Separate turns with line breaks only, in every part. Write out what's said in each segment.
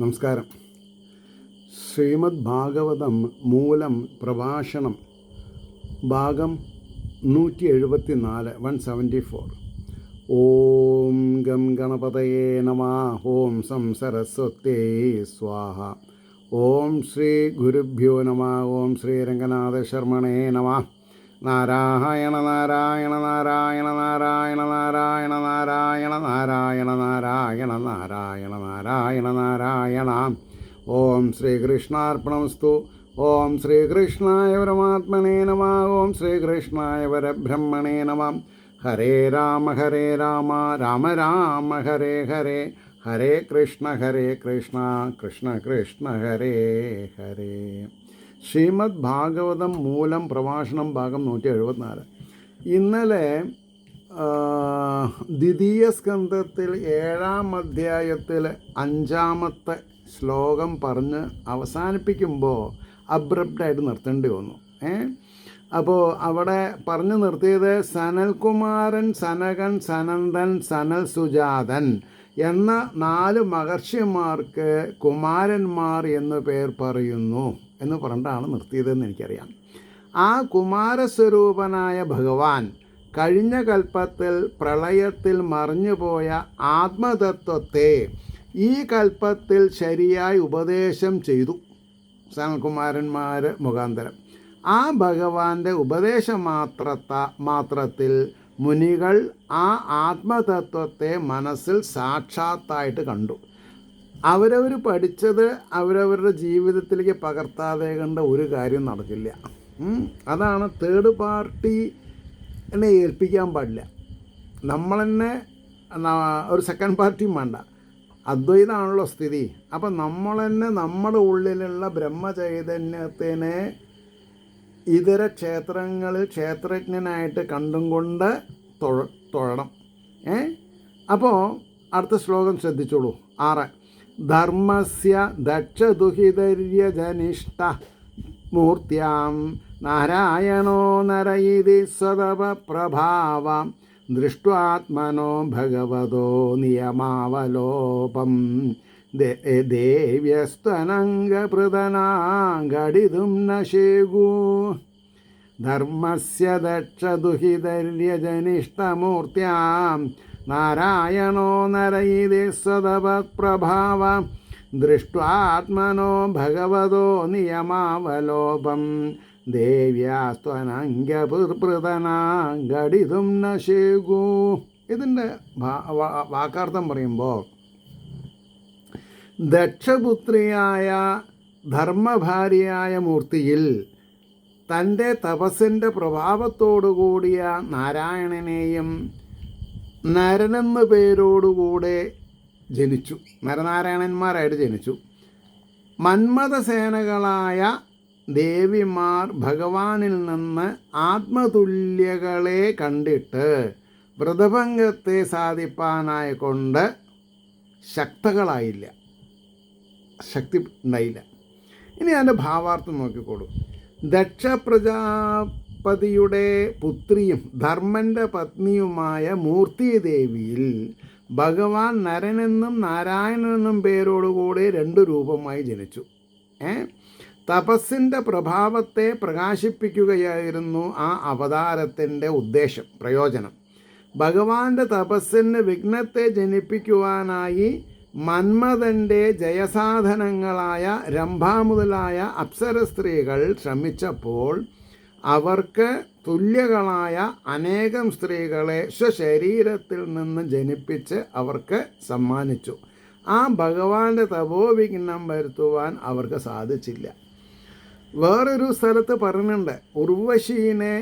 നമസ്കാരം. ശ്രീമദ് ഭാഗവതം മൂലം പ്രഭാഷണം ഭാഗം 174 174. ഓം ഗം ഗണപതയേ നമഃ. ഓം സം സരസ്വത്യേ സ്വാഹ. ഓം ശ്രീ ഗുരുഭ്യോ നമഃ. ഓം ശ്രീ രംഗനാഥ ശർമ്മണേ നമഃ. നാരായണ നാരായണ നാരായണ നാരായണ നാരായണ നാരായണ നാരായണ നാരായണ നാരായണ നാരായണ നാരായണ. ഓം ശ്രീകൃഷ്ണാർപ്പണമസ്തു. ഓം ശ്രീകൃഷ്ണായ പരമാത്മനേ നമഃ. ഓം ശ്രീകൃഷ്ണായ പരബ്രഹ്മണേ നമഃ. ഹരേ രാമ രാമ രാമ ഹരേ ഹരേ, ഹരേ കൃഷ്ണ കൃഷ്ണ കൃഷ്ണ ഹരേ ഹരേ. ശ്രീമദ് ഭാഗവതം മൂലം പ്രഭാഷണം ഭാഗം 174. ഇന്നലെ ദ്വിതീയ സ്കന്ധത്തിൽ 7-ാം അധ്യായത്തിൽ 5-ാമത്തെ ശ്ലോകം പറഞ്ഞ് അവസാനിപ്പിക്കുമ്പോൾ അബ്രപ്റ്റായിട്ട് നിർത്തേണ്ടി വന്നു. അപ്പോൾ അവിടെ പറഞ്ഞു നിർത്തിയത് സനൽകുമാരൻ, സനകൻ, സനന്ദൻ, സനൽ സുജാതൻ എന്ന 4 മഹർഷിമാർക്ക് കുമാരന്മാർ എന്ന് പേർ പറയുന്നു എന്ന് പറഞ്ഞിട്ടാണ് നിർത്തിയതെന്ന് എനിക്കറിയാം. ആ കുമാരസ്വരൂപനായ ഭഗവാൻ കഴിഞ്ഞ കൽപ്പത്തിൽ പ്രളയത്തിൽ മറിഞ്ഞുപോയ ആത്മതത്വത്തെ ഈ കൽപ്പത്തിൽ ശരിയായി ഉപദേശം ചെയ്തു സനൽകുമാരന്മാർ മുഖാന്തരം. ആ ഭഗവാന്റെ ഉപദേശ മാത്രത്തിൽ മുനികൾ ആ ആത്മതത്വത്തെ മനസ്സിൽ സാക്ഷാത്തായിട്ട് കണ്ടു. അവരവർ പഠിച്ചത് അവരവരുടെ ജീവിതത്തിലേക്ക് പകർത്താതെ കണ്ട ഒരു കാര്യം നടക്കില്ല. അതാണ് തേർഡ് പാർട്ടിനെ ഏൽപ്പിക്കാൻ പാടില്ല. നമ്മൾ തന്നെ ഒരു സെക്കൻഡ് പാർട്ടിയും വേണ്ട. അദ്വൈതമാണല്ലോ സ്ഥിതി. അപ്പം നമ്മൾ തന്നെ നമ്മുടെ ഉള്ളിലുള്ള ബ്രഹ്മചൈതന്യത്തിനെ ഇതര ക്ഷേത്രങ്ങളിൽ ക്ഷേത്രജ്ഞനായിട്ട് കണ്ടും കൊണ്ട് തൊഴണം. അപ്പോൾ അടുത്ത ശ്ലോകം ശ്രദ്ധിച്ചോളൂ. 6. ധർമ്മസ്യ ദക്ഷദുഹിതര്യജനിഷ്ഠ മൂർത്തിയാം നാരായണോ നരയിതി സ്വതപപ്രഭാവം ദൃഷ്ട്വാത്മനോ ഭഗവതോ നിയമാവലോപം ദേവ്യസ്ത്വനംഗപൃതനാഗടിതും നശേഗു. ധർമ്മസ്യ ദക്ഷദുഹിതര്യജനിഷ്ഠമൂർത്തിയാം നാരായണോ നരയിതി സ്വതപപ്രഭാവം ദൃഷ്ട്വാത്മനോ ഭഗവതോ നിയമാവലോപം ദേവ്യാസ്ത്വനംഗപൃതനാഗടിതും നശേഗു. ഇതിൻ്റെ വാക്കാർത്ഥം പറയുമ്പോൾ ദക്ഷപുത്രിയായ ധർമ്മഭാര്യയായ മൂർത്തിയിൽ തൻ്റെ തപസ്സിൻ്റെ പ്രഭാവത്തോടുകൂടിയ നാരായണനെയും നരനെന്ന പേരോടുകൂടെ ജനിച്ചു. നരനാരായണന്മാരായിട്ട് ജനിച്ചു. മന്മഥസേനകളായ ദേവിമാർ ഭഗവാനിൽ നിന്ന് ആത്മതുല്യകളെ കണ്ടിട്ട് വ്രതഭംഗത്തെ സാധിപ്പാനായി കൊണ്ട് ശക്തകളായില്ല, ശക്തി ഉണ്ടായില്ല. ഇനി അതിൻ്റെ ഭാവാർത്ഥം നോക്കിക്കോളൂ. ദക്ഷ പ്രജാപതിയുടെ പുത്രിയും ധർമ്മൻ്റെ പത്നിയുമായ മൂർത്തിദേവിയിൽ ഭഗവാൻ നരനെന്നും നാരായണനെന്നും പേരോടുകൂടി 2 രൂപമായി ജനിച്ചു. തപസ്സിൻ്റെ പ്രഭാവത്തെ പ്രകാശിപ്പിക്കുകയായിരുന്നു ആ അവതാരത്തിൻ്റെ ഉദ്ദേശം, പ്രയോജനം. ഭഗവാന്റെ തപസ്സിന് വിഘ്നത്തെ ജനിപ്പിക്കുവാനായി മന്മഥൻ്റെ ജയസാധനങ്ങളായ രംഭ മുതലായ അപ്സര സ്ത്രീകൾ ശ്രമിച്ചപ്പോൾ അവർക്ക് തുല്യകളായ അനേകം സ്ത്രീകളെ സ്വശരീരത്തിൽ നിന്ന് ജനിപ്പിച്ച് അവർക്ക് സമ്മാനിച്ചു. ആ ഭഗവാന്റെ തപോവിഘ്നം വരുത്തുവാൻ അവർക്ക് സാധിച്ചില്ല. വേറൊരു സ്ഥലത്ത് പറയുന്നുണ്ട്, ഉർവശീനെ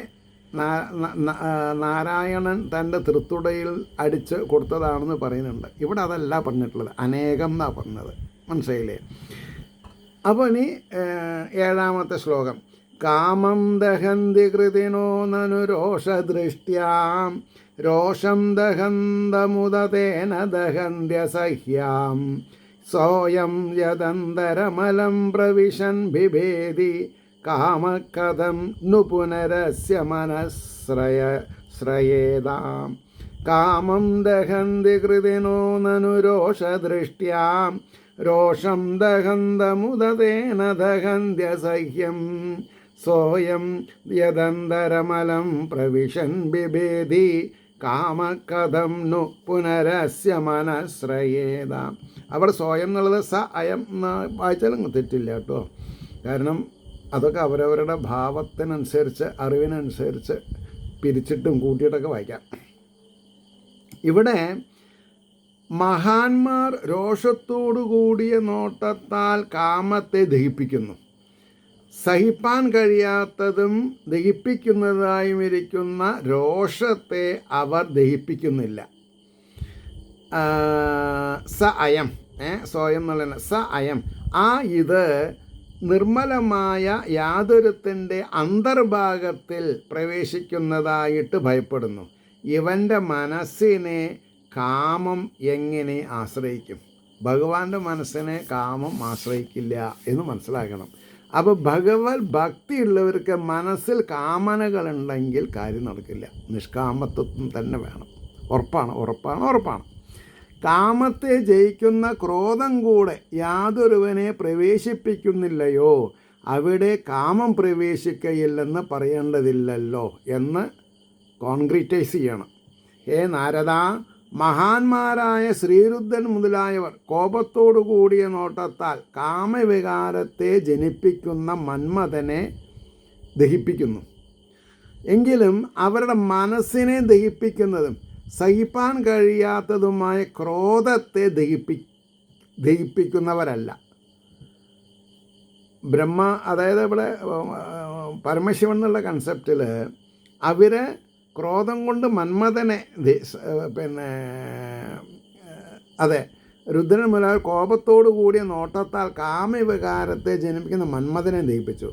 നാരായണൻ തൻ്റെ തൃത്തുടയിൽ അടിച്ച് കൊടുത്തതാണെന്ന് പറയുന്നുണ്ട്. ഇവിടെ അതല്ല പറഞ്ഞിട്ടുള്ളത്, അനേകം എന്നാണ് പറഞ്ഞത്. മനസ്സിലായില്ലേ? അപ്പോൾ ഇനി 7-ാമത്തെ ശ്ലോകം. കാമം ദഹന്തി കൃതിനോ നനു രോഷദൃഷ്ട്യാം രോഷം ദഹന്തമുദതേന ദഹന്ത്യസഹ്യാം സോയം യദന്തരമലം പ്രവിശൻ ബിഭേദി കാമകഥം नु പുനരസ്യ മനഃശ്രയേതാം. കാമം ദഹന്തി കൃതിനോ നനു രോഷദൃഷ്ട്യാം രോഷം ദഹന്തമുദതേന ദഹന്ത്യസഹ്യം സോയം യദന്തരമലം പ്രവിശൻ ബിഭേദി കാമകഥം നു പുനരസ്യ മനശ്രയേത. അവിടെ സ്വയം എന്നുള്ളത് സ അയം വായിച്ചാലും തെറ്റില്ല കേട്ടോ. കാരണം അതൊക്കെ അവരവരുടെ ഭാവത്തിനനുസരിച്ച് അറിവിനനുസരിച്ച് പിരിച്ചിട്ടും കൂട്ടിയിട്ടൊക്കെ വായിക്കാം. ഇവിടെ മഹാന്മാർ രോഷത്തോടു കൂടിയ നോട്ടത്താൽ കാമത്തെ ദഹിപ്പിക്കുന്നു. സഹിപ്പാൻ കഴിയാത്തതും ദഹിപ്പിക്കുന്നതായും ഇരിക്കുന്ന രോഷത്തെ അവർ ദഹിപ്പിക്കുന്നില്ല. സ അയം സ്വയം എന്നുള്ള സ അയം ആ ഇത് നിർമ്മലമായ യാതൊരുത്തിൻ്റെ അന്തർഭാഗത്തിൽ പ്രവേശിക്കുന്നതായിട്ട് ഭയപ്പെടുന്നു. ഇവൻ്റെ മനസ്സിനെ കാമം എങ്ങനെ ആശ്രയിക്കും? ഭഗവാന്റെ മനസ്സിനെ കാമം ആശ്രയിക്കില്ല എന്ന് മനസ്സിലാക്കണം. അപ്പോൾ ഭഗവത് ഭക്തിയുള്ളവർക്ക് മനസ്സിൽ കാമനകളുണ്ടെങ്കിൽ കാര്യം നടക്കില്ല. നിഷ്കാമത്വം തന്നെ വേണം. ഉറപ്പാണ്. കാമത്തെ ജയിക്കുന്ന ക്രോധം കൂടെ യാതൊരുവനെ പ്രവേശിപ്പിക്കുന്നില്ലയോ, അവിടെ കാമം പ്രവേശിക്കയില്ലെന്ന് പറയേണ്ടതില്ലല്ലോ എന്ന് കോൺക്രീറ്റൈസ് ചെയ്യണം. ഹേ നാരദ, മഹാന്മാരായ ശ്രീരുദ്രൻ മുതലായവർ കോപത്തോടു കൂടിയ നോട്ടത്താൽ കാമവികാരത്തെ ജനിപ്പിക്കുന്ന മന്മഥനെ ദഹിപ്പിക്കുന്നു. എങ്കിലും അവരുടെ മനസ്സിനെ ദഹിപ്പിക്കുന്നതും സഹിപ്പാൻ കഴിയാത്തതുമായ ക്രോധത്തെ ദഹിപ്പിക്കുന്നവരല്ല. അതായത് ഇവിടെ പരമശിവൻ എന്നുള്ള കൺസെപ്റ്റിൽ അവർ ക്രോധം കൊണ്ട് മന്മഥനെ രുദ്രൻ മുതലായ കോപത്തോടു കൂടിയ നോട്ടത്താൽ കാമവികാരത്തെ ജനിപ്പിക്കുന്ന മന്മഥനെ ദഹിപ്പിച്ചു.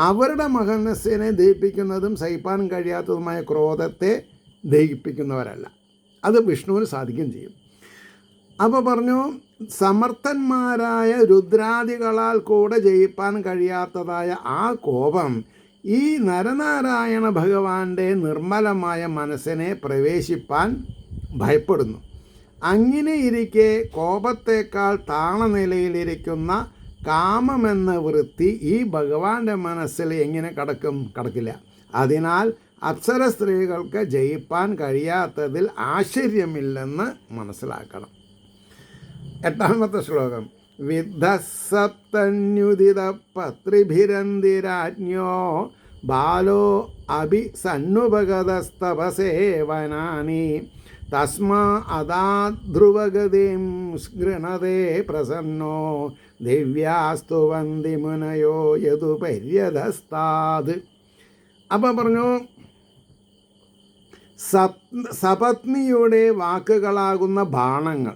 അവരുടെ മനസ്സിനെ ദഹിപ്പിക്കുന്നതും സഹിപ്പാൻ കഴിയാത്തതുമായ ക്രോധത്തെ ദഹിപ്പിക്കുന്നവരല്ല. അത് വിഷ്ണുവിന് സാധിക്കുകയും ചെയ്യും. അപ്പോൾ പറഞ്ഞു, സമർത്ഥന്മാരായ രുദ്രാദികളാൽ കൂടെ ജയിപ്പാൻ കഴിയാത്തതായ ആ കോപം ഈ നരനാരായണ ഭഗവാന്റെ നിർമ്മലമായ മനസ്സിനെ പ്രവേശിപ്പാൻ ഭയപ്പെടുന്നു. അങ്ങനെ ഇരിക്കെ കോപത്തേക്കാൾ താണനിലയിലിരിക്കുന്ന കാമമെന്ന വൃത്തി ഈ ഭഗവാന്റെ മനസ്സിൽ എങ്ങനെ കടക്കില്ല. അതിനാൽ അപ്സര സ്ത്രീകൾക്ക് ജയിപ്പാൻ കഴിയാത്തതിൽ ആശ്ചര്യമില്ലെന്ന് മനസ്സിലാക്കണം. 8ാമത്തെ ശ്ലോകം. വിദ്ധസപ്തന്യുദിത പത്രിഭിരന്തിരാജ്ഞോ ബാലോ അഭിസന്നുപഗതസ്തപസേവനാനി തസ്മാ അദാധ്രുവഗതിം ഗൃണതേ പ്രസന്നോ ദിവ്യാസ്തു വന്തി മുനയോ യദുപര്യതസ്താത്. അപ്പം പറഞ്ഞു, സപത്നിയുടെ വാക്കുകളാകുന്ന ബാണങ്ങൾ,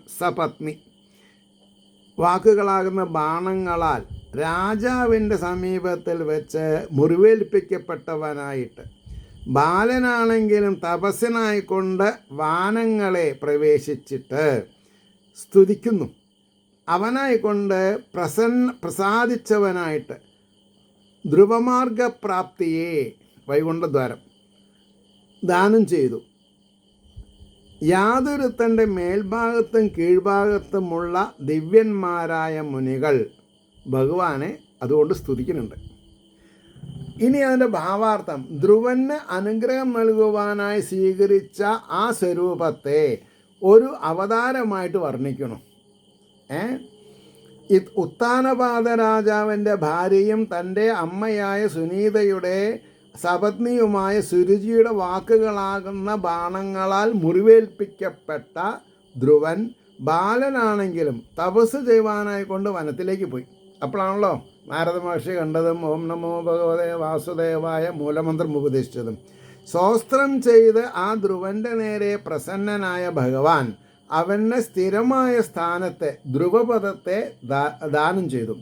വാക്കുകളാകുന്ന ബാണങ്ങളാൽ രാജാവിൻ്റെ സമീപത്തിൽ വെച്ച് മുറിവേൽപ്പിക്കപ്പെട്ടവനായിട്ട്, ബാലനാണെങ്കിലും തപസ്സിനായിക്കൊണ്ട് വാനങ്ങളെ പ്രവേശിച്ചിട്ട് സ്തുതിക്കുന്നു. അവനായിക്കൊണ്ട് പ്രസാദിച്ചവനായിട്ട് ധ്രുവമാർഗപ്രാപ്തിയെ വൈകുണ്ഠദ്വാരം ദാനം ചെയ്തു. യാതൊരുത്തൻ്റെ മേൽഭാഗത്തും കീഴ്ഭാഗത്തുമുള്ള ദിവ്യന്മാരായ മുനികൾ ഭഗവാനെ അതുകൊണ്ട് സ്തുതിക്കുന്നുണ്ട്. ഇനി അതിൻ്റെ ഭാവാർത്ഥം, ധ്രുവന് അനുഗ്രഹം നൽകുവാനായി സ്വീകരിച്ച ആ സ്വരൂപത്തെ ഒരു അവതാരമായിട്ട് വർണ്ണിക്കണം. ഉത്താനപാദ രാജാവിൻ്റെ ഭാര്യയും തൻ്റെ അമ്മയായ സുനീതയുടെ സപത്നിയുമായ സുരുചിയുടെ വാക്കുകളാകുന്ന ബാണങ്ങളാൽ മുറിവേൽപ്പിക്കപ്പെട്ട ധ്രുവൻ ബാലനാണെങ്കിലും തപസ് ചെയ്യുവാനായി കൊണ്ട് വനത്തിലേക്ക് പോയി. അപ്പോഴാണല്ലോ നാരദ മഹർഷി കണ്ടതും ഓം നമോ ഭഗവതേ വാസുദേവായ മൂലമന്ത്രം ഉപദേശിച്ചതും. സ്വസ്ത്രം ചെയ്ത് ആ ധ്രുവൻ്റെ നേരെ പ്രസന്നനായ ഭഗവാൻ അവന് സ്ഥിരമായ സ്ഥാനത്തെ ധ്രുവപദത്തെ ദാനം ചെയ്തു.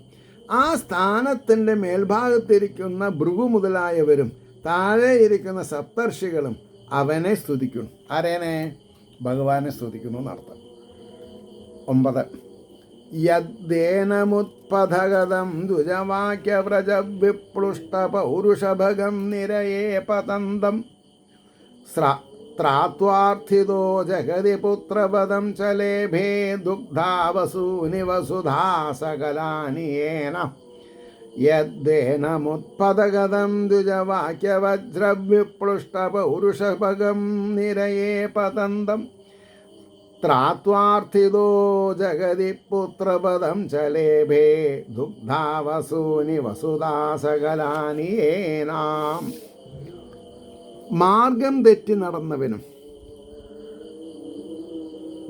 ആ സ്ഥാനത്തിൻ്റെ മേൽഭാഗത്തിരിക്കുന്ന ഭൃഗു മുതലായവരും താഴെ ഇരിക്കുന്ന സപ്തർഷികളും അവനെ സ്തുതിക്കുന്നു. ആരേനെ? ഭഗവാനെ സ്തുതിക്കുന്നു എന്നർത്ഥം. 9. യദ്ദേനമുത്പഥഗതം ദ്വിജവാക്യവ്രജവിപ്ലുഷ്ട പൗരുഷഭഗം നിരയേ പതന്തം ത്രാത്വാർത്ഥിതോ ജഗതി പുത്രപദം ചലേഭേ ദുഗ്ധാവസൂനി വസുധാ സകലാനിയേന യദ്ദേനമുത്പദഗതം ദ്വിജവാക്യവജ്രവിപ്ലുഷ്ടപൗരുഷഭഗം നിരയേ പതന്തം ത്രാത്വാർത്ഥിതോ ജഗതി പുത്രപദം ചലേഭേ ദുഗ്ധാവസൂനി വസുധാ സകലാനിയേനാം. മാർഗം തെറ്റി നടന്നവനും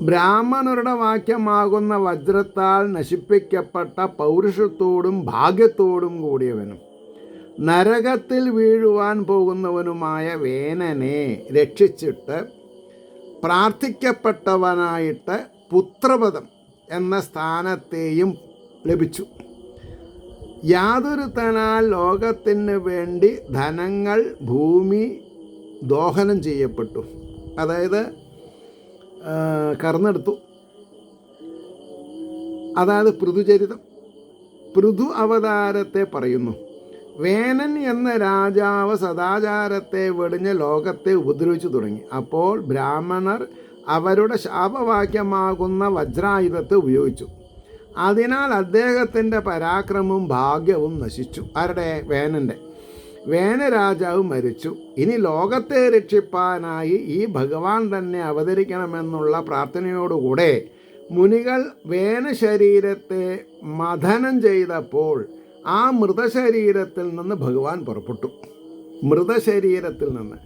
ബ്രാഹ്മണരുടെ വാക്യമാകുന്ന വജ്രത്താൽ നശിപ്പിക്കപ്പെട്ട പൗരുഷത്തോടും ഭാഗ്യത്തോടും കൂടിയവനും നരകത്തിൽ വീഴുവാൻ പോകുന്നവനുമായ വേനനെ രക്ഷിച്ചിട്ട് പ്രാർത്ഥിക്കപ്പെട്ടവനായിട്ട് പുത്രപദം എന്ന സ്ഥാനത്തെയും ലഭിച്ചു. യാതൊരുത്തനാൽ ലോകത്തിന് വേണ്ടി ധനങ്ങൾ ഭൂമി ദോഹനം ചെയ്യപ്പെട്ടു, അതായത് കറന്നെടുത്തു. അതായത് പൃഥുചരിതം, പൃഥു അവതാരത്തെ പറയുന്നു. വേനൻ എന്ന രാജാവ് സദാചാരത്തെ വെടിഞ്ഞ് ലോകത്തെ ഉപദ്രവിച്ചു തുടങ്ങി. അപ്പോൾ ബ്രാഹ്മണർ അവരുടെ ശാപവാക്യമാകുന്ന വജ്രായുധത്തെ ഉപയോഗിച്ചു. അതിനാൽ അദ്ദേഹത്തിൻ്റെ പരാക്രമവും ഭാഗ്യവും നശിച്ചു. ആരുടെ? വേനൻ്റെ. വേനരാജാവ് മരിച്ചു. ഇനി ലോകത്തെ രക്ഷിപ്പാനായി ഈ ഭഗവാൻ തന്നെ അവതരിക്കണമെന്നുള്ള പ്രാർത്ഥനയോടുകൂടെ മുനികൾ വേനശരീരത്തെ മഥനം ചെയ്തപ്പോൾ ആ മൃതശരീരത്തിൽ നിന്ന് ഭഗവാൻ പുറപ്പെട്ടു. മൃതശരീരത്തിൽ നിന്ന്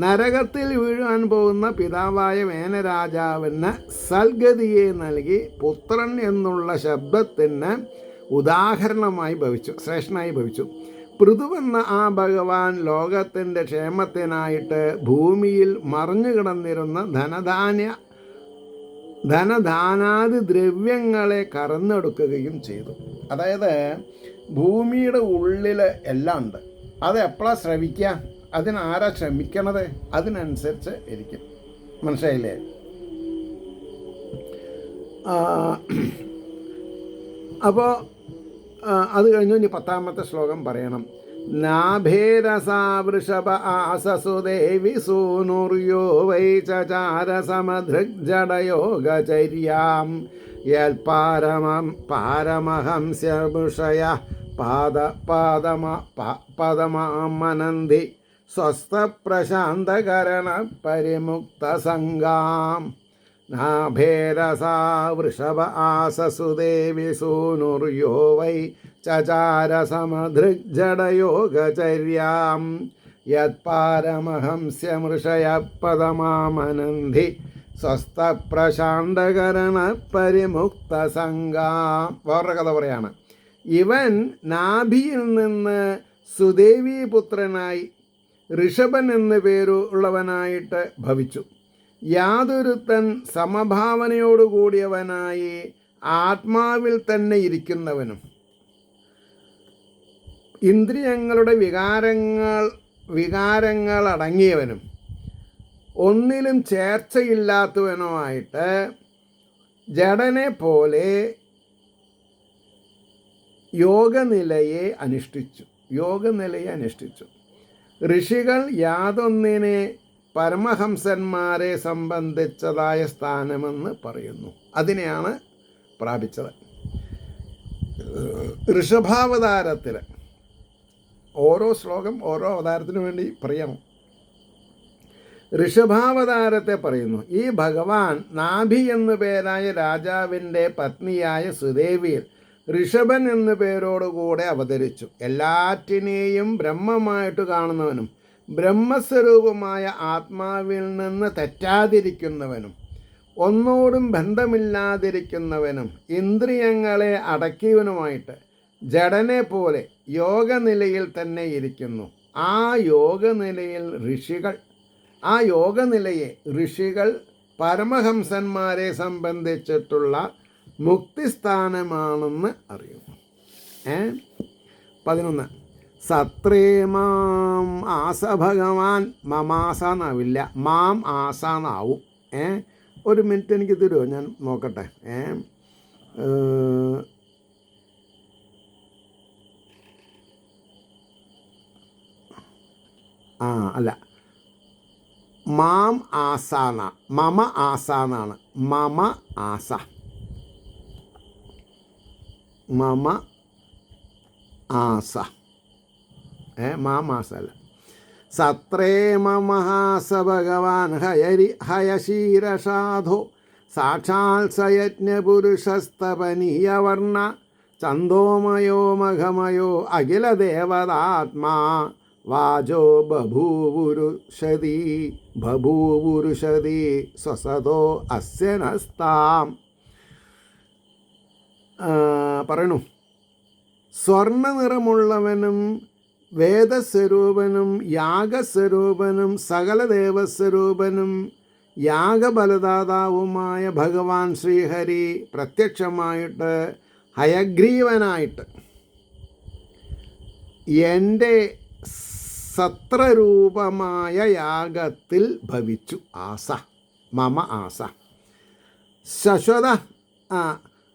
നരകത്തിൽ വീഴാൻ പോകുന്ന പിതാവായ വേനരാജാവിന് സൽഗതിയെ നൽകി പുത്രൻ എന്നുള്ള ശബ്ദത്തിന് ഉദാഹരണമായി ഭവിച്ചു, ശ്രേഷ്ഠനായി ഭവിച്ചു. പൃഥുവെന്ന ആ ഭഗവാൻ ലോകത്തിൻ്റെ ക്ഷേമത്തിനായിട്ട് ഭൂമിയിൽ മറിഞ്ഞു കിടന്നിരുന്ന ധനദാനാദി ദ്രവ്യങ്ങളെ കറന്നെടുക്കുകയും ചെയ്തു. അതായത് ഭൂമിയുടെ ഉള്ളിൽ എല്ലാം ഉണ്ട്. അത് എപ്പോഴാണ് ശ്രവിക്കുക? അതിനാരാ ശ്രമിക്കണത്? അതിനനുസരിച്ച് ഇരിക്കും. മനസ്സിലായില്ലേ? അപ്പോൾ അത് കഴിഞ്ഞു ഇനി 10ാമത്തെ ശ്ലോകം പറയണം. നാഭേരസാ വൃഷഭ ആസസുദേവി സൂനുര്യോ വൈ ചചാരസമധൃഗ്ജടയോഗചര്യാം യൽപാരമഹംസ്യമുഷയ പദമാമനന്തി സ്വസ്ഥപ്രശാന്തകരണ പരിമുക്തസംഗാം. നാഭേരസാ വൃഷഭ ആസസുദേവി സൂനുര്യോ വൈ ചചാരസമധൃഗ്ജടയോഗചര്യാം യത്പാരമഹംസ്യമൃഷയ പദമാമനന്തി സ്വസ്ഥപ്രശാന്തകരണ പരിമുക്തസംഗാം. വേറൊരു കഥ പറയാണ്. ഇവൻ നാഭിയിൽ നിന്ന് സുദേവീപുത്രനായി ഋഷഭൻ എന്നു പേരുള്ളവനായിട്ട് ഭവിച്ചു. യാതൊരുത്തൻ സമഭാവനയോടുകൂടിയവനായി ആത്മാവിൽ തന്നെ ഇരിക്കുന്നവനും ഇന്ദ്രിയങ്ങളുടെ വികാരങ്ങൾ അടങ്ങിയവനും ഒന്നിലും ചേർച്ചയില്ലാത്തവനുമായിട്ട് ജഡനെ പോലെ യോഗനിലയെ അനുഷ്ഠിച്ചു. ഋഷികൾ യാതൊന്നിനെ പരമഹംസന്മാരെ സംബന്ധിച്ചതായ സ്ഥാനമെന്ന് പറയുന്നു. അതിനെയാണ് പ്രാപിച്ചത്. ഋഷഭാവതാരത്തിൽ ഓരോ ശ്ലോകം ഓരോ അവതാരത്തിനു വേണ്ടി പറയണം. ഋഷഭാവതാരത്തെ പറയുന്നു. ഈ ഭഗവാൻ നാഭി എന്നു പേരായ രാജാവിൻ്റെ പത്നിയായ സുദേവിയിൽ ഋഷഭൻ എന്നു പേരോടുകൂടെ അവതരിച്ചു. എല്ലാറ്റിനെയും ബ്രഹ്മമായിട്ട് കാണുന്നവനും ബ്രഹ്മസ്വരൂപമായ ആത്മാവിൽ നിന്ന് തെറ്റാതിരിക്കുന്നവനും ഒന്നോടും ബന്ധമില്ലാതിരിക്കുന്നവനും ഇന്ദ്രിയങ്ങളെ അടക്കിയവനുമായിട്ട് ജഡനെ പോലെ യോഗനിലയിൽ തന്നെ ഇരിക്കുന്നു. ആ യോഗനിലയെ ഋഷികൾ പരമഹംസന്മാരെ സംബന്ധിച്ചിട്ടുള്ള മുക്തിസ്ഥാനമാണെന്ന് അറിയുന്നു. 11 സത്രേ മാം ആസ ഭഗവാൻ മമാസ എന്നാവില്ല, മാം ആസ എന്നാവും. ഒരു മിനിറ്റ് എനിക്ക് തരുമോ? ഞാൻ നോക്കട്ടെ. അല്ല, മാം ആസാന, മമ ആസാന്നാണ്. മമ ആസ, മമ ആസ, മാം ആസ അല്ല. സത്രേ മമഹാസ ഭഗവാൻ ഹയശീരഷാധോ സാക്ഷാൽ സയജ്ഞപുരുഷസ്തപനീയവർണ്ണ ചന്ദോമയോ മഘമയോ അഖിലദേവതാത്മാ വാചോ ബഭൂവുരുഷതി സ്വസതോ അസ്യ നസ്താം. പറയണു, സ്വർണ്ണ നിറമുള്ളവനും വേദസ്വരൂപനും യാഗസ്വരൂപനും സകല ദേവസ്വരൂപനും യാഗബലദാതാവുമായ ഭഗവാൻ ശ്രീഹരി പ്രത്യക്ഷമായിട്ട് ഹയഗ്രീവനായിട്ട് എൻ്റെ സത്രരൂപമായ യാഗത്തിൽ ഭവിച്ചു. ആസ, മമ ആസ ശശ്വത.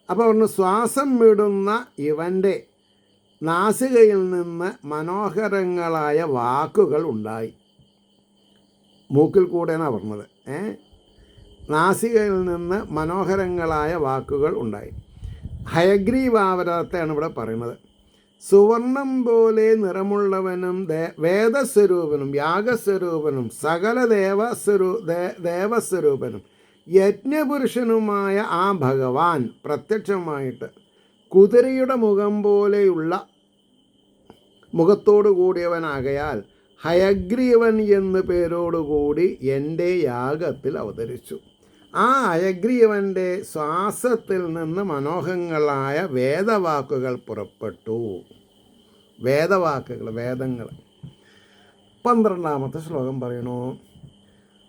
അപ്പോൾ പറഞ്ഞു, ശ്വാസം വിടുന്ന ഇവൻ്റെ നാസികയിൽ നിന്ന് മനോഹരങ്ങളായ വാക്കുകൾ ഉണ്ടായി. മൂക്കിൽ കൂടെയാണ് പറഞ്ഞത്. നാസികയിൽ നിന്ന് മനോഹരങ്ങളായ വാക്കുകൾ ഉണ്ടായി. ഹയഗ്രീവാവതാരത്തെയാണ് ഇവിടെ പറയുന്നത്. സുവർണം പോലെ നിറമുള്ളവനും വേദസ്വരൂപനും യാഗസ്വരൂപനും സകല ദേവസ്വരൂപനും യജ്ഞപുരുഷനുമായ ആ ഭഗവാൻ പ്രത്യക്ഷമായിട്ട് കുതിരയുടെ മുഖം പോലെയുള്ള മുഖത്തോടു കൂടിയവനാകയാൽ ഹയഗ്രീവൻ എന്നു പേരോടുകൂടി എൻ്റെ യാഗത്തിൽ അവതരിച്ചു. ആ ഹയഗ്രീവൻ്റെ ശ്വാസത്തിൽ നിന്ന് മനോഹരങ്ങളായ വേദവാക്കുകൾ പുറപ്പെട്ടു. വേദങ്ങൾ. 12ാമത്തെ ശ്ലോകം പറയണു.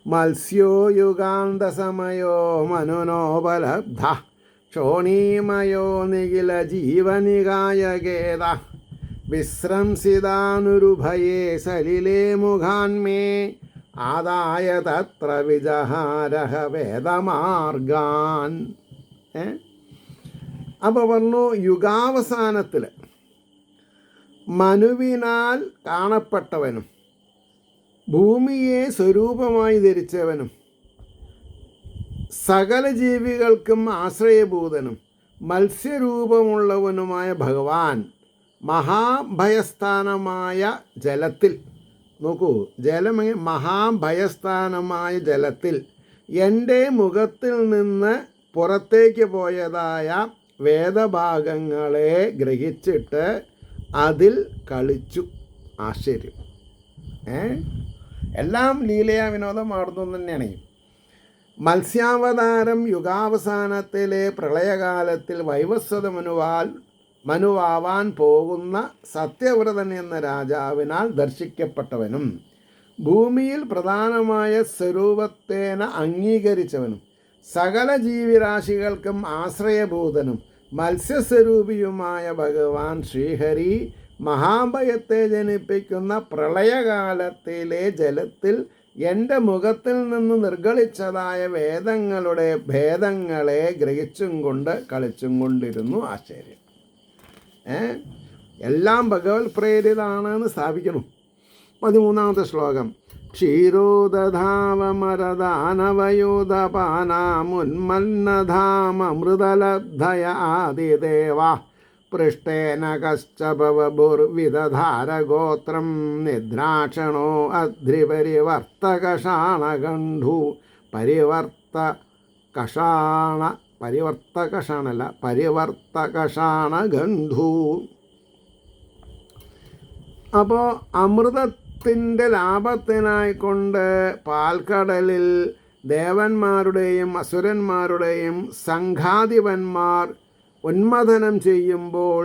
മത്സ്യോ യുഗാന്തസമയോ മനുനോപലബ്ധ ക്ഷോണീമയോ നിഖില ജീവനികായകേത വിശ്രംസിതാനുരുഭയേ സലിലേ മുഖാന്മേ ആദായ തത്ര വിജഹാരഹ വേദമാർഗാൻ. അപ്പോൾ പറഞ്ഞു, യുഗാവസാനത്തിൽ മനുവിനാൽ കാണപ്പെട്ടവനും ഭൂമിയെ സ്വരൂപമായി ധരിച്ചവനും സകല ജീവികൾക്കും ആശ്രയഭൂതനും മത്സ്യരൂപമുള്ളവനുമായ ഭഗവാൻ മഹാഭയസ്ഥാനമായ ജലത്തിൽ, നോക്കൂ, മഹാഭയസ്ഥാനമായ ജലത്തിൽ എൻ്റെ മുഖത്തിൽ നിന്ന് പുറത്തേക്ക് പോയതായ വേദഭാഗങ്ങളെ ഗ്രഹിച്ചിട്ട് അതിൽ കളിച്ചു. ആശ്ചര്യം. എല്ലാം ലീലയാ വിനോദമാടുന്നു തന്നെയാണ്. മത്സ്യാവതാരം യുഗാവസാനത്തിലെ പ്രളയകാലത്തിൽ വൈവസ്വത മനുവാവാൻ പോകുന്ന സത്യവ്രതൻ എന്ന രാജാവിനാൽ ദർശിക്കപ്പെട്ടവനും ഭൂമിയിൽ പ്രധാനമായ സ്വരൂപത്തേന അംഗീകരിച്ചവനും സകല ജീവിരാശികൾക്കും ആശ്രയഭൂതനും മത്സ്യസ്വരൂപിയുമായ ഭഗവാൻ ശ്രീഹരി മഹാഭയത്തെ ജനിപ്പിക്കുന്ന പ്രളയകാലത്തിലെ ജലത്തിൽ എൻ്റെ മുഖത്തിൽ നിന്ന് നിർഗളിച്ചതായ വേദങ്ങളുടെ ഭേദങ്ങളെ ഗ്രഹിച്ചും കൊണ്ട് കളിച്ചും കൊണ്ടിരുന്നു. ആശ്ചര്യം. എല്ലാം ഭഗവത് പ്രേരിതാണെന്ന് സ്ഥാപിക്കുന്നു. 13ാമത്തെ ശ്ലോകം. ക്ഷീരോദധാമമരദാനവയോധപാനാമുന്മന്നധാമമൃതലബ്ധയ ആദിദേവ പൃഷ്ടേന കശ്ചപവപുർവിദധാരഗോത്രം നിദ്രാക്ഷണോ അധ്രിപരിവർത്തകഷാണഗണ്ഡു പരിവർത്തകഷാണഗണ്ഡു. അപ്പോൾ അമൃതത്തിൻ്റെ ലാഭത്തിനായിക്കൊണ്ട് പാൽക്കടലിൽ ദേവന്മാരുടെയും അസുരന്മാരുടെയും സംഘാധിപന്മാർ ഉന്മഥനം ചെയ്യുമ്പോൾ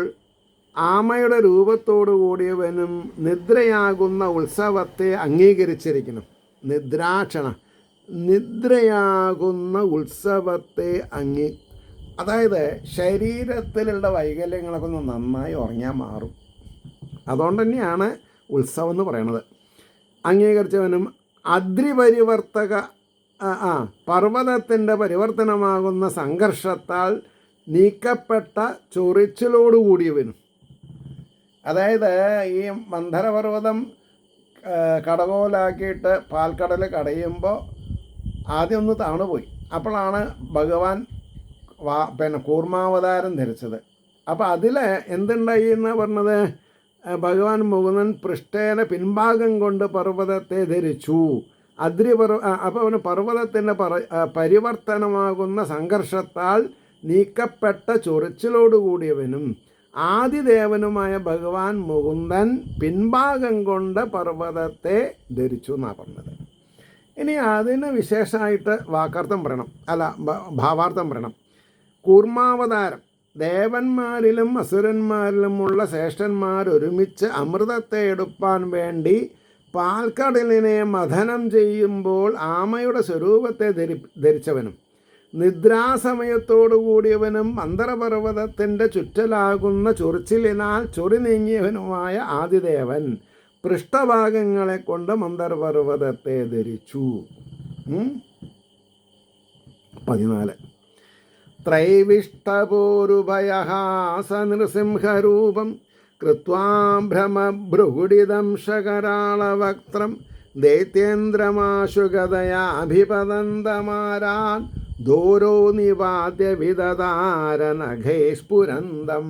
ആമയുടെ രൂപത്തോടു കൂടിയവനും നിദ്രയാകുന്ന ഉത്സവത്തെ അംഗീകരിച്ചിരിക്കണം. നിദ്രയാകുന്ന ഉത്സവത്തെ അതായത് ശരീരത്തിലുള്ള വൈകല്യങ്ങളൊക്കെ ഒന്ന് നന്നായി ഉറങ്ങിയാൽ മാറും. അതുകൊണ്ട് തന്നെയാണ് ഉത്സവം എന്ന് പറയണത്. അംഗീകരിച്ചവനും പർവ്വതത്തിൻ്റെ പരിവർത്തനമാകുന്ന സംഘർഷത്താൽ നീക്കപ്പെട്ട ചൊറിച്ചിലോടുകൂടിയവനും, അതായത് ഈ മന്ധരപർവ്വതം കടകോലാക്കിയിട്ട് പാൽക്കടൽ കടയുമ്പോൾ ആദ്യം ഒന്ന് താണുപോയി. അപ്പോഴാണ് ഭഗവാൻ കൂർമാവതാരം ധരിച്ചത്. അപ്പോൾ അതിൽ എന്തുണ്ടായി എന്ന് പറഞ്ഞത്, ഭഗവാൻ മുകുന്ദൻ പൃഷ്ഠേന പിൻഭാഗം കൊണ്ട് പർവ്വതത്തെ ധരിച്ചു. അപ്പോൾ അവന് പർവ്വതത്തിൻ്റെ പരിവർത്തനമാകുന്ന സംഘർഷത്താൽ നീക്കപ്പെട്ട ചൊറിച്ചിലോടുകൂടിയവനും ആദിദേവനുമായ ഭഗവാൻ മുകുന്ദൻ പിൻഭാഗം കൊണ്ട് പർവ്വതത്തെ ധരിച്ചു എന്നാണ് പറഞ്ഞത്. ഇനി അതിന് വിശേഷമായിട്ട് വാക്കാർത്ഥം പറയണം, ഭാവാർത്ഥം പറയണം. കൂർമാവതാരം ദേവന്മാരിലും അസുരന്മാരിലുമുള്ള ശ്രേഷ്ഠന്മാരൊരുമിച്ച് അമൃതത്തെ എടുപ്പാൻ വേണ്ടി പാൽക്കടലിനെ മഥനം ചെയ്യുമ്പോൾ ആമയുടെ സ്വരൂപത്തെ ധരിച്ചവനും നിദ്രാസമയത്തോടു കൂടിയവനും മന്ദരപർവ്വതത്തിൻ്റെ ചുറ്റലാകുന്ന ചൊറിച്ചിലിനാൽ ചൊറി നീങ്ങിയവനുമായ ആദിദേവൻ പൃഷ്ഠഭാഗങ്ങളെ കൊണ്ട് മന്ദരപർവ്വതത്തെ ധരിച്ചു. 14 ത്രൈവിഷ്ടപോരുഭയഹാസനൃസിംഹരൂപം കൃത്വാം ഭ്രമഭ്രുഗുഡിതം ശകരാളവക്ത്രം ദൈത്യേന്ദ്രമാശുഗതയാഭിപതന്തമാരാൻ ദൂരോ നിവാദ്യ വിദധാരനഖൈസ്ഫുരന്തം.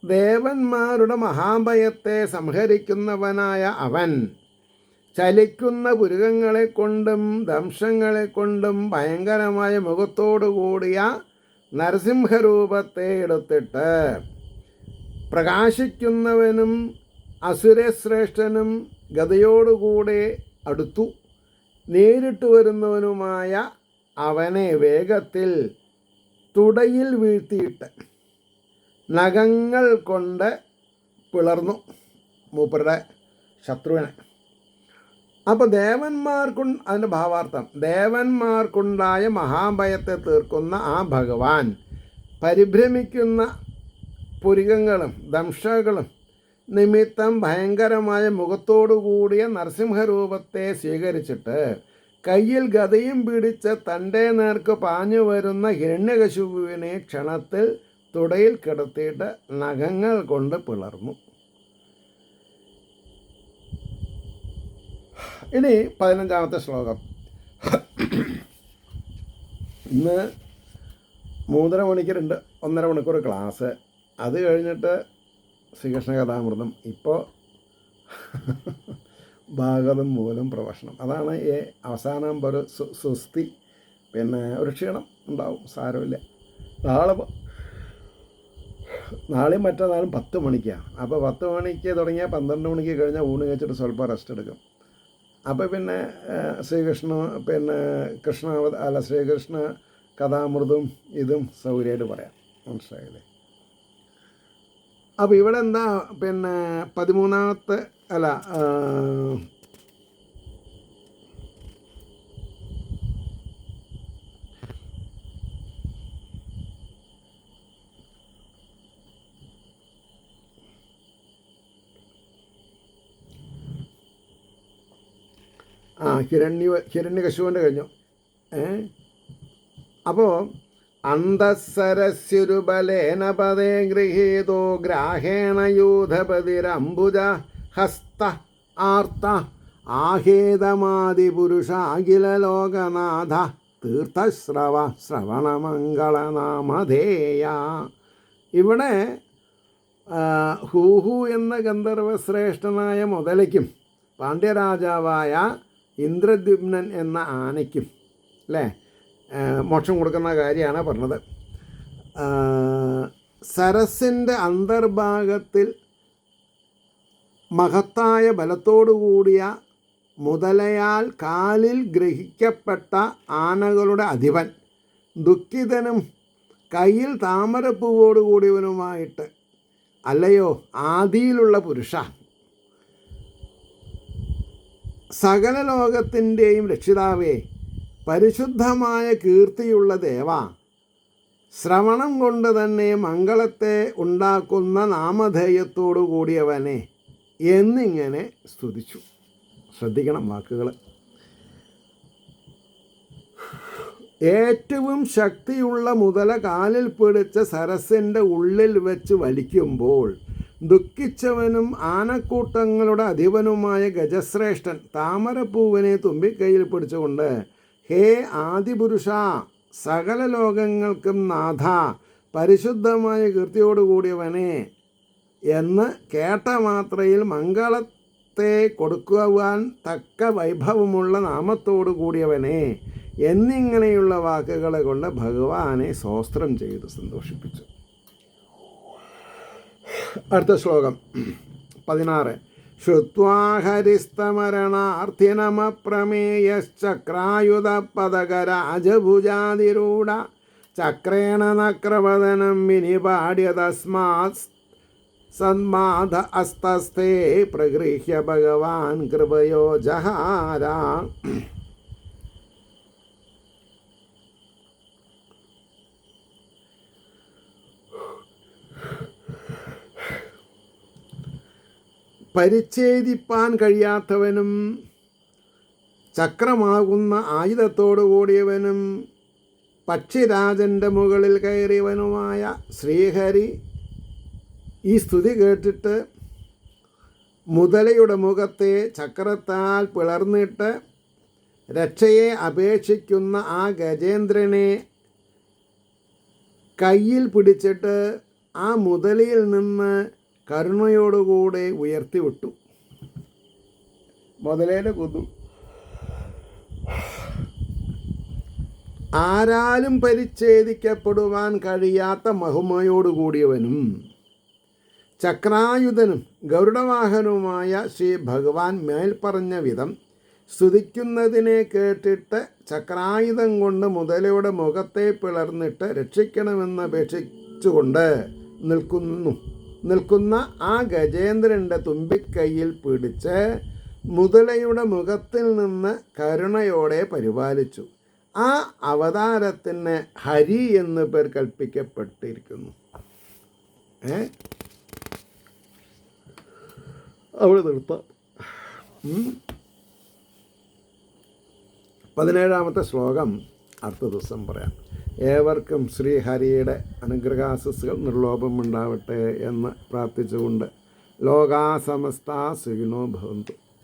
ദേവന്മാരുടെ മഹാഭയത്തെ സംഹരിക്കുന്നവനായ അവൻ ചലിക്കുന്ന പുരുകങ്ങളെ കൊണ്ടും ദംശങ്ങളെ കൊണ്ടും ഭയങ്കരമായ മുഖത്തോടു കൂടിയ നരസിംഹരൂപത്തെ എടുത്തിട്ട് പ്രകാശിക്കുന്നവനും അസുരശ്രേഷ്ഠനും ഗതയോടുകൂടെ അടുത്തു. നേരിട്ട് വരുന്നവനുമായ അവനെ വേഗത്തിൽ തുടയിൽ വീഴ്ത്തിയിട്ട് നഖങ്ങൾ കൊണ്ട് പിളർന്നു മൂപ്പരുടെ ശത്രുവിനെ. അപ്പോൾ അതിൻ്റെ ഭാവാർത്ഥം, ദേവന്മാർക്കുണ്ടായ മഹാഭയത്തെ തീർക്കുന്ന ആ ഭഗവാൻ പരിഭ്രമിക്കുന്ന പുരികങ്ങളും ദംശകളും നിമിത്തം ഭയങ്കരമായ മുഖത്തോടു കൂടിയ നരസിംഹരൂപത്തെ സ്വീകരിച്ചിട്ട് കയ്യിൽ ഗദയും പിടിച്ച് തൻ്റെ നേർക്ക് പാഞ്ഞു വരുന്ന ഹിരണ്യകശിപുവിനെ ക്ഷണത്തിൽ തുടയിൽ കിടത്തിയിട്ട് നഖങ്ങൾ കൊണ്ട് പിളർന്നു. ഇനി 15-ാമത്തെ ശ്ലോകം. ഇന്ന് 3:30 മണിക്ക് 1.5 മണിക്കൂർ ക്ലാസ്, അത് കഴിഞ്ഞിട്ട് ശ്രീകൃഷ്ണ കഥാമൃതം, ഇപ്പോൾ ഭാഗവതം മൂലം പ്രഭാഷണം. അതാണ് അവസാനം ഒരു സുസ്തി, പിന്നെ ഒരു ക്ഷീണം ഉണ്ടാവും, സാരമില്ല. നാളെയും മറ്റന്നാളും 10 മണിക്കാണ്. അപ്പോൾ 10 മണിക്ക് തുടങ്ങിയാൽ 12 മണിക്ക് കഴിഞ്ഞാൽ ഊണ് കഴിച്ചിട്ട് സ്വല്പം റെസ്റ്റ് എടുക്കും. അപ്പോൾ പിന്നെ ശ്രീകൃഷ്ണ കഥാമൃതം ഇതും സൗകര്യമായിട്ട് പറയാം, മനസ്സിലായില്ലേ? അപ്പോൾ ഇവിടെ എന്താ 13-ാമത്തെ ഹിരണ്യകശിപുവിൻ്റെ കഴിഞ്ഞു. അപ്പോൾ അന്തഃസരസ്യുരുബലേന പദേ ഗൃഹീതോ ഗ്രാഹേണ യൂഥപതിരംബുജ ഹസ്ത ആർത്ത ആഹേതമാദിപുരുഷാഖില ലോകനാഥ തീർത്ഥശ്രവ ശ്രവണമംഗളനാമധേയ. ഇവിടെ ഹൂഹു എന്ന ഗന്ധർവശ്രേഷ്ഠനായ മുതലയ്ക്കും പാണ്ഡ്യരാജാവായ ഇന്ദ്രദ്യുമ്നൻ എന്ന ആനയ്ക്കും മോക്ഷം കൊടുക്കുന്ന കാര്യമാണ് പറഞ്ഞത്. സരസിൻ്റെ അന്തർഭാഗത്തിൽ മഹത്തായ ബലത്തോടുകൂടിയ മുതലയാൽ കാലിൽ ഗ്രഹിക്കപ്പെട്ട ആനകളുടെ അധിപൻ, ദുഃഖിതനും കയ്യിൽ താമരപ്പൂവോടുകൂടിയവനുമായിട്ട്, അല്ലയോ ആദിയിലുള്ള പുരുഷ, സകല ലോകത്തിൻ്റെയും രക്ഷിതാവേ, പരിശുദ്ധമായ കീർത്തിയുള്ള ദേവ, ശ്രവണം കൊണ്ട് തന്നെ മംഗളത്തെ ഉണ്ടാക്കുന്ന നാമധേയത്തോടു കൂടിയവനെ എന്നിങ്ങനെ സ്തുതിച്ചു. ശ്രദ്ധിക്കണം വാക്കുകൾ. ഏറ്റവും ശക്തിയുള്ള മുതല കാലിൽ പിടിച്ച് സരസിൻ്റെ ഉള്ളിൽ വെച്ച് വലിക്കുമ്പോൾ ദുഃഖിച്ചവനും ആനക്കൂട്ടങ്ങളുടെ അധിപനുമായ ഗജശ്രേഷ്ഠൻ താമരപ്പൂവിനെ തുമ്പിക്കൈയിൽ പിടിച്ചുകൊണ്ട്, ഹേ ആദിപുരുഷ, സകല ലോകങ്ങൾക്കും നാഥ, പരിശുദ്ധമായ കീർത്തിയോടുകൂടിയവനെ എന്ന് കേട്ട മാത്രയിൽ മംഗളത്തെ കൊടുക്കുവാൻ തക്ക വൈഭവമുള്ള നാമത്തോടു കൂടിയവനെ എന്നിങ്ങനെയുള്ള വാക്കുകളെ കൊണ്ട് ഭഗവാനെ സ്തോത്രം ചെയ്ത് സന്തോഷിപ്പിച്ചു. അടുത്ത ശ്ലോകം 16. ശ്രുത്വാ ഹരിസ്തമരണാർത്ഥിനമപ്രമേയശ്ചക്രായുധപദകരാജഭുജാതിരൂഢ ചക്രേണ നക്രവദനം വിനിപാട്യ തസ്മാത് സന്മാധ അസ്തസ്ഥേ പ്രഗൃഹ്യ ഭഗവാൻ കൃപയോ ജഹാര. പരിച്ഛേദിപ്പാൻ കഴിയാത്തവനും ചക്രമാകുന്ന ആയുധത്തോടു കൂടിയവനും പക്ഷിരാജൻ്റെ മുകളിൽ കയറിയവനുമായ ശ്രീഹരി ഈ സ്തുതി കേട്ടിട്ട് മുതലയുടെ മുഖത്തെ ചക്രത്താൽ പിളർന്നിട്ട് രക്ഷയെ അപേക്ഷിക്കുന്ന ആ ഗജേന്ദ്രനെ കയ്യിൽ പിടിച്ചിട്ട് ആ മുതലയിൽ നിന്ന് കരുണയോടുകൂടെ ഉയർത്തിവിട്ടു. മുതലേനെ കൊന്നു. ആരാലും പരിച്ഛേദിക്കപ്പെടുവാൻ കഴിയാത്ത മഹിമയോടുകൂടിയവനും ചക്രായുധനും ഗരുഡവാഹനവുമായ ശ്രീ ഭഗവാൻ മേൽപ്പറഞ്ഞ വിധം സ്തുതിക്കുന്നതിനെ കേട്ടിട്ട് ചക്രായുധം കൊണ്ട് മുതലയുടെ മുഖത്തെ പിളർന്നിട്ട് രക്ഷിക്കണമെന്ന് അപേക്ഷിച്ചുകൊണ്ട് നിൽക്കുന്ന ആ ഗജേന്ദ്രൻ്റെ തുമ്പിക്കൈയിൽ പിടിച്ച് മുതലയുടെ മുഖത്തിൽ നിന്ന് കരുണയോടെ പരിപാലിച്ചു. ആ അവതാരത്തിന് ഹരി എന്ന് പേർ കൽപ്പിക്കപ്പെട്ടിരിക്കുന്നു. അവിടെ നിർത്താം. 17-ാമത്തെ ശ്ലോകം അടുത്ത ദിവസം പറയാം. ഏവർക്കും ശ്രീഹരിയുടെ അനുഗ്രഹാശസ്സുകൾ നിർലോഭമുണ്ടാവട്ടെ എന്ന് പ്രാർത്ഥിച്ചുകൊണ്ട് ലോകാ സമസ്ത സുഖിനോ ഭവന്തു.